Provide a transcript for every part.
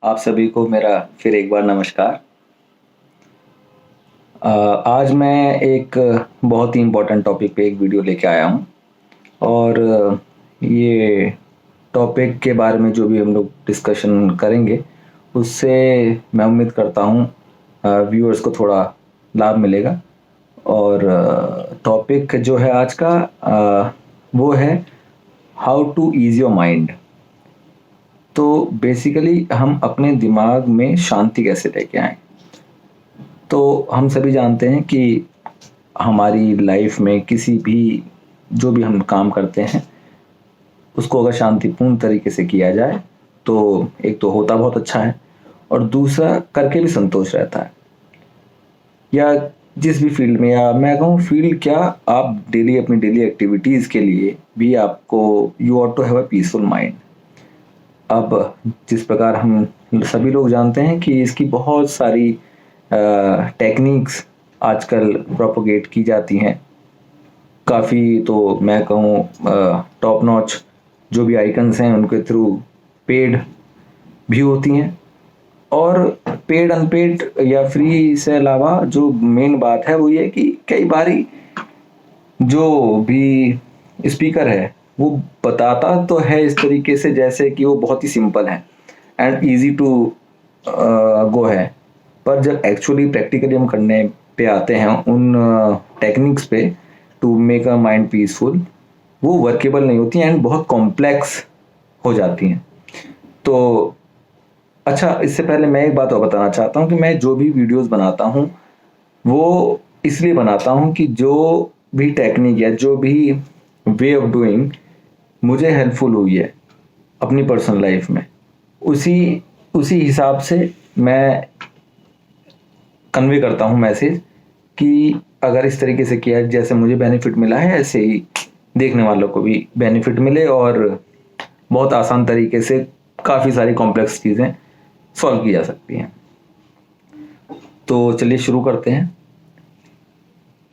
आप सभी को मेरा फिर एक बार नमस्कार। आज मैं एक बहुत ही इम्पोर्टेंट टॉपिक पे एक वीडियो लेके आया हूँ और ये टॉपिक के बारे में जो भी हम लोग डिस्कशन करेंगे उससे मैं उम्मीद करता हूँ व्यूअर्स को थोड़ा लाभ मिलेगा। और टॉपिक जो है आज का वो है how to ease your mind. तो बेसिकली हम अपने दिमाग में शांति कैसे लेके आएं। तो हम सभी जानते हैं कि हमारी लाइफ में किसी भी जो भी हम काम करते हैं उसको अगर शांतिपूर्ण तरीके से किया जाए तो एक तो होता बहुत अच्छा है और दूसरा करके भी संतोष रहता है। या जिस भी फील्ड में, या मैं कहूँ फील्ड क्या, आप डेली अपनी डेली एक्टिविटीज़ के लिए भी आपको you ought to have a peaceful mind. अब जिस प्रकार हम सभी लोग जानते हैं कि इसकी बहुत सारी टेक्निक्स आजकल प्रोपोगेट की जाती हैं। काफ़ी तो मैं कहूँ टॉप नॉच जो भी आइकन्स हैं उनके थ्रू पेड भी होती हैं, और पेड अनपेड या फ्री से अलावा जो मेन बात है वो ये कि कई बारी जो भी स्पीकर है वो बताता तो है इस तरीके से जैसे कि वो बहुत ही सिंपल है एंड इजी टू गो है, पर जब एक्चुअली प्रैक्टिकली हम करने पे आते हैं उन टेक्निक्स पे to make a mind peaceful, वो वर्केबल नहीं होती एंड बहुत कॉम्प्लेक्स हो जाती हैं। तो अच्छा, इससे पहले मैं एक बात और बताना चाहता हूँ कि मैं जो भी वीडियोस बनाता हूँ वो इसलिए बनाता हूँ कि जो भी टेक्निक या जो भी वे ऑफ डूइंग मुझे हेल्पफुल हुई है अपनी पर्सनल लाइफ में, उसी उसी हिसाब से मैं कन्वे करता हूँ मैसेज कि अगर इस तरीके से किया जैसे मुझे बेनिफिट मिला है ऐसे ही देखने वालों को भी बेनिफिट मिले और बहुत आसान तरीके से काफ़ी सारी कॉम्प्लेक्स चीज़ें सॉल्व की जा सकती हैं। तो चलिए शुरू करते हैं।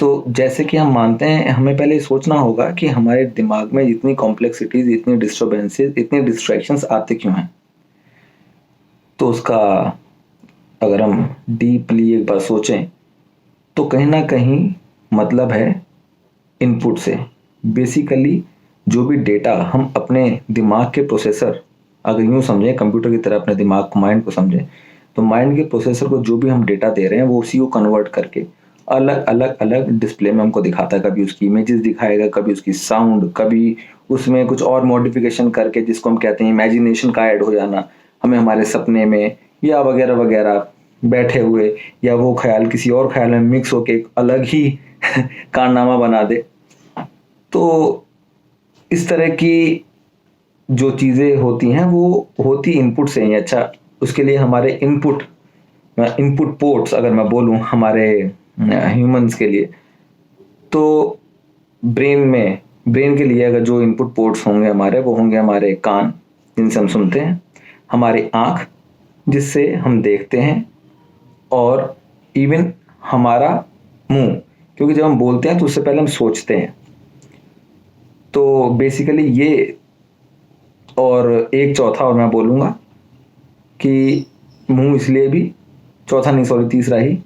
तो जैसे कि हम मानते हैं, हमें पहले सोचना होगा कि हमारे दिमाग में इतनी कॉम्प्लेक्सिटीज, इतनी डिस्टर्बेंसेस, इतने डिस्ट्रैक्शंस आते क्यों हैं। तो उसका अगर हम डीपली एक बार सोचें तो कहीं ना कहीं मतलब है इनपुट से। बेसिकली जो भी डेटा हम अपने दिमाग के प्रोसेसर, अगर यूँ समझें कंप्यूटर की तरह अपने दिमाग को, माइंड को समझें, तो माइंड के प्रोसेसर को जो भी हम डेटा दे रहे हैं वो उसी को कन्वर्ट करके अलग अलग अलग डिस्प्ले में हमको दिखाता है। कभी उसकी इमेजेस दिखाएगा, कभी उसकी साउंड, कभी उसमें कुछ और मॉडिफिकेशन करके जिसको हम कहते हैं इमेजिनेशन का ऐड हो जाना, हमें हमारे सपने में या वगैरह वगैरह बैठे हुए, या वो ख्याल किसी और ख्याल में मिक्स होके एक अलग ही कारनामा बना दे। तो इस तरह की जो चीज़ें होती हैं वो होती इनपुट से ही। अच्छा, उसके लिए हमारे इनपुट इनपुट पोर्ट्स अगर मैं बोलूँ हमारे ह्यूमंस के लिए, तो ब्रेन के लिए अगर जो इनपुट पोर्ट्स होंगे हमारे, वो होंगे हमारे कान जिनसे हम सुनते हैं, हमारी आँख जिससे हम देखते हैं, और इवन हमारा मुंह, क्योंकि जब हम बोलते हैं तो उससे पहले हम सोचते हैं। तो बेसिकली ये, और एक चौथा और मैं बोलूँगा कि मुंह इसलिए भी, चौथा नहीं सॉरी तीसरा ही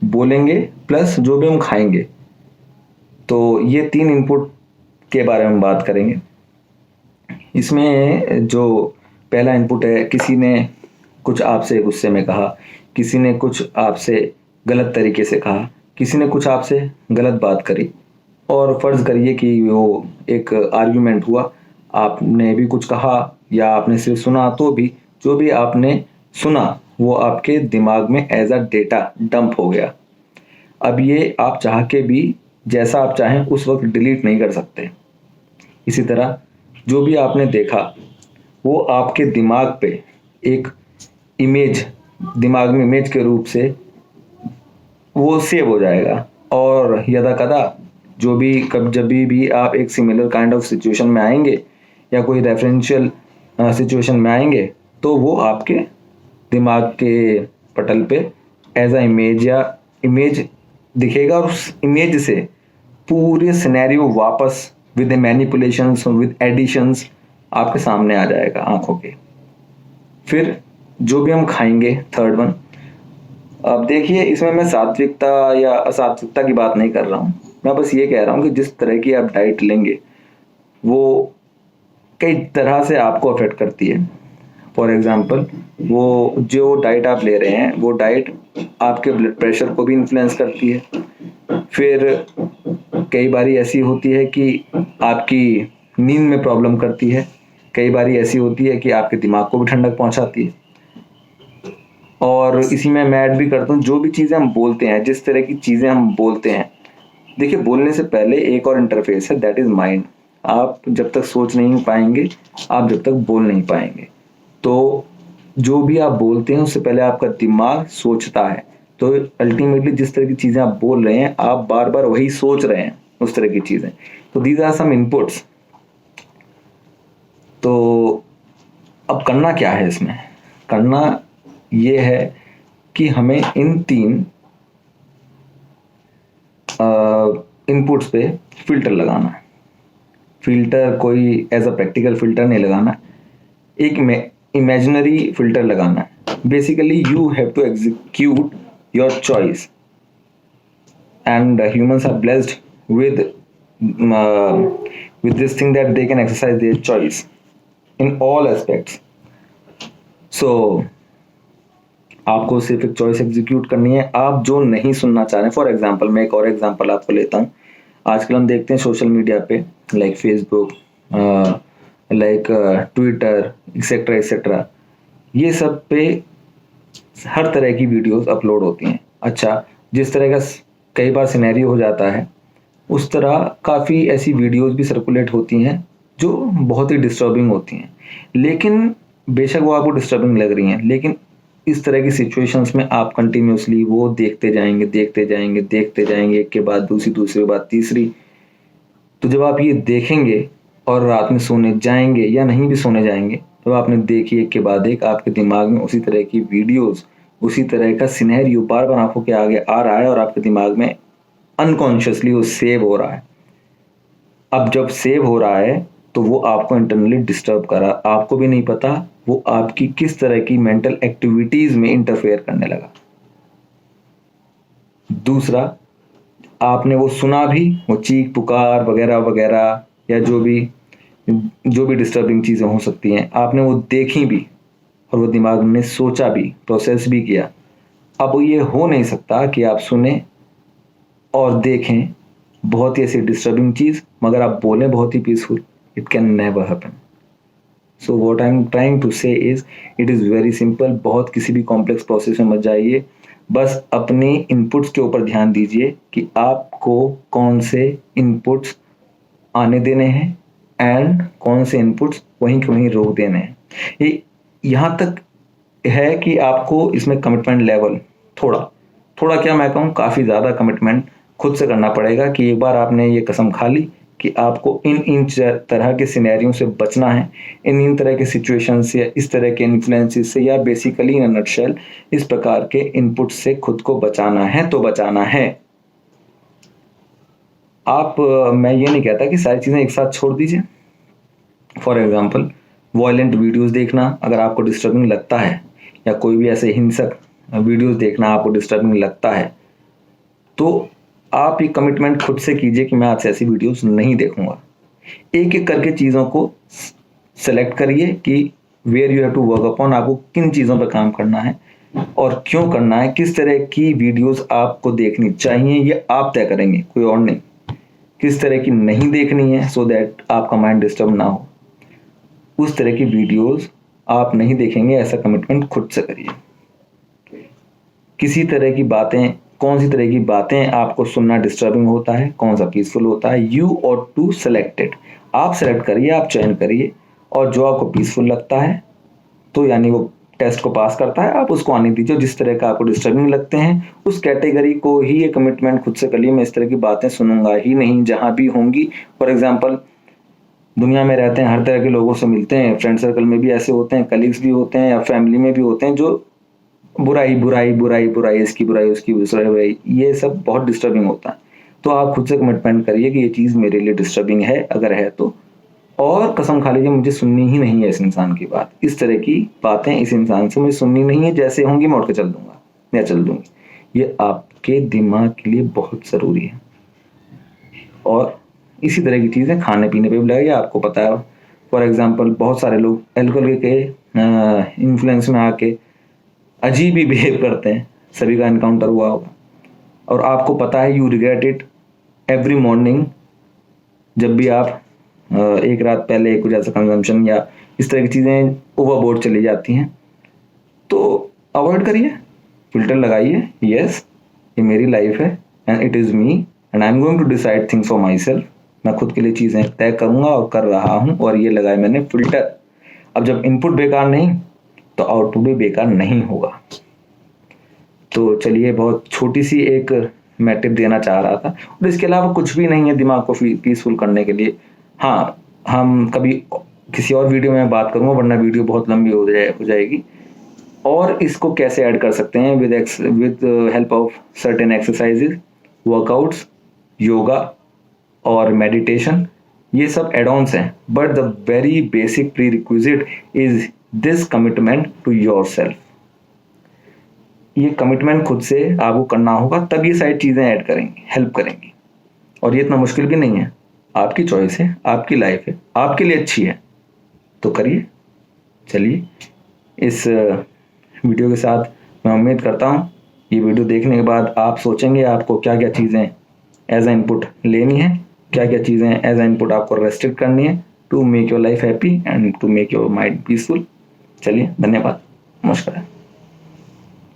बोलेंगे प्लस जो भी हम खाएंगे। तो ये तीन इनपुट के बारे में बात करेंगे। इसमें जो पहला इनपुट है, किसी ने कुछ आपसे गुस्से में कहा, किसी ने कुछ आपसे गलत तरीके से कहा, किसी ने कुछ आपसे गलत बात करी, और फर्ज करिए कि वो एक आर्ग्यूमेंट हुआ, आपने भी कुछ कहा या आपने सिर्फ सुना, तो भी जो भी आपने सुना वो आपके दिमाग में एज अ डेटा डंप हो गया। अब ये आप चाह के भी जैसा आप चाहें उस वक्त डिलीट नहीं कर सकते। इसी तरह जो भी आपने देखा वो आपके दिमाग पे एक इमेज, दिमाग में इमेज के रूप से वो सेव हो जाएगा, और यदा कदा जो भी कब जब भी आप एक सिमिलर काइंड ऑफ सिचुएशन में आएंगे या कोई रेफरेंशियल सिचुएशन में आएंगे तो वो आपके दिमाग के पटल पे एज अ इमेज या इमेज दिखेगा, और उस इमेज से पूरे सिनेरियो वापस विद मैनिपुलेशंस, विद एडिशंस आपके सामने आ जाएगा आंखों के। फिर जो भी हम खाएंगे, थर्ड वन। अब देखिए, इसमें मैं सात्विकता या असात्विकता की बात नहीं कर रहा हूँ, मैं बस ये कह रहा हूँ कि जिस तरह की आप डाइट लेंगे वो कई तरह से आपको अफेक्ट करती है। फॉर एग्जाम्पल, वो जो डाइट आप ले रहे हैं वो डाइट आपके ब्लड प्रेशर को भी इन्फ्लुएंस करती है। फिर कई बारी ऐसी होती है कि आपकी नींद में प्रॉब्लम करती है। कई बारी ऐसी होती है कि आपके दिमाग को भी ठंडक पहुंचाती है। और इसी में मैं ऐड भी करता हूँ, जो भी चीज़ें हम बोलते हैं, जिस तरह की चीज़ें हम बोलते हैं, देखिए बोलने से पहले एक और इंटरफेस है, दैट इज माइंड। आप जब तक सोच नहीं पाएंगे, आप जब तक बोल नहीं पाएंगे। तो जो भी आप बोलते हैं उससे पहले आपका दिमाग सोचता है। तो अल्टीमेटली जिस तरह की चीज़ें आप बोल रहे हैं, आप बार बार वही सोच रहे हैं, उस तरह की चीज़ें। तो दीज आर सम इनपुट्स। तो अब करना क्या है इसमें? करना ये है कि हमें इन तीन इनपुट्स पे फिल्टर लगाना है। फिल्टर कोई एज अ प्रैक्टिकल फिल्टर नहीं लगाना, एक इमेजिनरी फिल्टर लगाना है। Basically you have to execute your choice, and humans are blessed with with this thing that they can exercise their choice in all aspects. So आपको सिर्फ एक choice execute करनी है। आप जो नहीं सुनना चाह रहे हैं, फॉर एग्जांपल मैं एक और एग्जांपल आपको लेता हूँ। आजकल हम देखते हैं सोशल मीडिया पे, like Facebook, like Twitter, etcetera etcetera, ये सब पे हर तरह की वीडियोस अपलोड होती हैं। अच्छा, जिस तरह का कई बार सिनेरियो हो जाता है, उस तरह काफ़ी ऐसी वीडियोस भी सर्कुलेट होती हैं जो बहुत ही डिस्टर्बिंग होती हैं। लेकिन बेशक वो आपको डिस्टर्बिंग लग रही हैं, लेकिन इस तरह की सिचुएशंस में आप कंटिन्यूसली वो देखते जाएंगे, देखते जाएंगे, देखते जाएंगे, एक के बाद दूसरी, दूसरी के बाद तीसरी। तो जब आप ये देखेंगे और रात में सोने जाएंगे या नहीं भी सोने जाएंगे, जब आपने देखी एक के बाद एक, आपके दिमाग में उसी तरह की वीडियोस, उसी तरह का सिनेरियो बार बार आंखों के आगे आ रहा है और आपके दिमाग में अनकॉन्शियसली वो सेव हो रहा है। अब जब सेव हो रहा है तो वो आपको इंटरनली डिस्टर्ब कर रहा है, आपको भी नहीं पता वो आपकी किस तरह की मेंटल एक्टिविटीज में इंटरफेयर करने लगा। दूसरा, आपने वो सुना भी, वो चीख पुकार वगैरह वगैरह या जो भी डिस्टर्बिंग चीज़ें हो सकती हैं, आपने वो देखी भी और वो दिमाग में सोचा भी, प्रोसेस भी किया। अब ये हो नहीं सकता कि आप सुने और देखें बहुत ही ऐसी डिस्टर्बिंग चीज़ मगर आप बोलें बहुत ही peaceful. It can never happen. So what I am trying to say is, it is very simple. बहुत किसी भी कॉम्प्लेक्स प्रोसेस में मत जाइए, बस अपने इनपुट्स के ऊपर ध्यान दीजिए कि आपको कौन से इनपुट्स आने देने हैं एंड कौन से इनपुट्स वहीं के वहीं रोक देने हैं। ये यहाँ तक है कि आपको इसमें कमिटमेंट लेवल थोड़ा क्या मैं कहूँ, काफ़ी ज़्यादा कमिटमेंट खुद से करना पड़ेगा कि एक बार आपने ये कसम खा ली कि आपको इन तरह के सिनेरियो से बचना है, इन तरह के सिचुएशन से, इस तरह के इन्फ्लुएंसेस से, या बेसिकली इन अ नटशेल इस प्रकार के इनपुट से खुद को बचाना है तो बचाना है। मैं ये नहीं कहता कि सारी चीज़ें एक साथ छोड़ दीजिए। फॉर एग्जाम्पल, वॉयलेंट वीडियोज़ देखना अगर आपको डिस्टर्बिंग लगता है, या कोई भी ऐसे हिंसक वीडियोज़ देखना आपको डिस्टर्बिंग लगता है, तो आप ये कमिटमेंट खुद से कीजिए कि मैं आज से ऐसी वीडियोस नहीं देखूंगा। एक एक करके चीज़ों को सेलेक्ट करिए कि where you have to work upon, आपको किन चीज़ों पर काम करना है और क्यों करना है, किस तरह की वीडियोस आपको देखनी चाहिए ये आप तय करेंगे, कोई और नहीं। किस तरह की नहीं देखनी है सो दैट आपका माइंड डिस्टर्ब ना हो, उस तरह की वीडियोस आप नहीं देखेंगे, ऐसा कमिटमेंट खुद से करिए। किसी तरह की बातें, कौन सी तरह की बातें आपको सुनना डिस्टर्बिंग होता है, कौन सा पीसफुल होता है, यू और टू सेलेक्ट इट। आप सेलेक्ट करिए, आप चयन करिए, और जो आपको पीसफुल लगता है तो यानी वो टेस्ट को पास करता है, आप उसको आने दीजिए। जिस तरह का आपको डिस्टर्बिंग लगते हैं उस कैटेगरी को ही ये कमिटमेंट खुद से करिए, मैं इस तरह की बातें सुनूंगा ही नहीं जहां भी होंगी। फॉर एग्जाम्पल, दुनिया में रहते हैं, हर तरह के लोगों से मिलते हैं, फ्रेंड सर्कल में भी ऐसे होते हैं, कलीग्स भी होते हैं, या फैमिली में भी होते हैं जो बुराई बुराई बुराई बुराई, इसकी बुराई उसकी बुराई, ये सब बहुत डिस्टर्बिंग होता है। तो आप खुद से कमिटमेंट करिए कि ये चीज़ मेरे लिए डिस्टर्बिंग है, अगर है तो और कसम खा लीजिए मुझे सुननी ही नहीं है इस इंसान की बात, इस तरह की बातें इस इंसान से मुझे सुननी नहीं है, जैसे होंगी मैं उठ के चल दूंगा या चल दूंगी। ये आपके दिमाग के लिए बहुत ज़रूरी है। और इसी तरह की चीज़ें खाने पीने पे भी लगेगी। आपको पता है फॉर एग्जांपल बहुत सारे लोग अल्कोहल के इन्फ्लुएंस में आके अजीब ही बिहेव करते हैं, सभी का इनकाउंटर हुआ होगा। और आपको पता है you regret it every morning, जब भी आप एक रात पहले कुछ ऐसा कंजम्पशन या इस तरह की चीज़ें ओवरबोर्ड चली जाती हैं तो अवॉइड करिए, फिल्टर लगाइए। यस, ये मेरी लाइफ है and it is me and I am going to decide things for myself. मैं खुद के लिए चीज़ें तय करूँगा और कर रहा हूँ, और ये लगाए मैंने फिल्टर। अब जब इनपुट बेकार नहीं तो आउटपुट भी बेकार नहीं होगा। तो चलिए, बहुत छोटी सी एक मैं टिप देना चाह रहा था, और इसके अलावा कुछ भी नहीं है दिमाग को पीसफुल करने के लिए। हाँ, हम कभी किसी और वीडियो में बात करूँगा, वरना वीडियो बहुत लंबी हो जाएगी। और इसको कैसे ऐड कर सकते हैं with help of certain exercises, workouts, yoga और मेडिटेशन, ये सब एड ऑन्स हैं। But the very basic prerequisite is this commitment to yourself. ये कमिटमेंट खुद से आपको करना होगा, तब ये सारी चीज़ें ऐड करेंगी, हेल्प करेंगी। और ये इतना मुश्किल भी नहीं है, आपकी चॉइस है, आपकी लाइफ है, आपके लिए अच्छी है, तो करिए। चलिए, इस वीडियो के साथ मैं उम्मीद करता हूँ ये वीडियो देखने के बाद आप सोचेंगे आपको क्या क्या चीज़ें एज ए इनपुट लेनी है, क्या क्या चीज़ें एज ए इनपुट आपको रेस्ट्रिक्ट करनी है to make your life happy and to make your mind peaceful. चलिए, धन्यवाद, नमस्कार।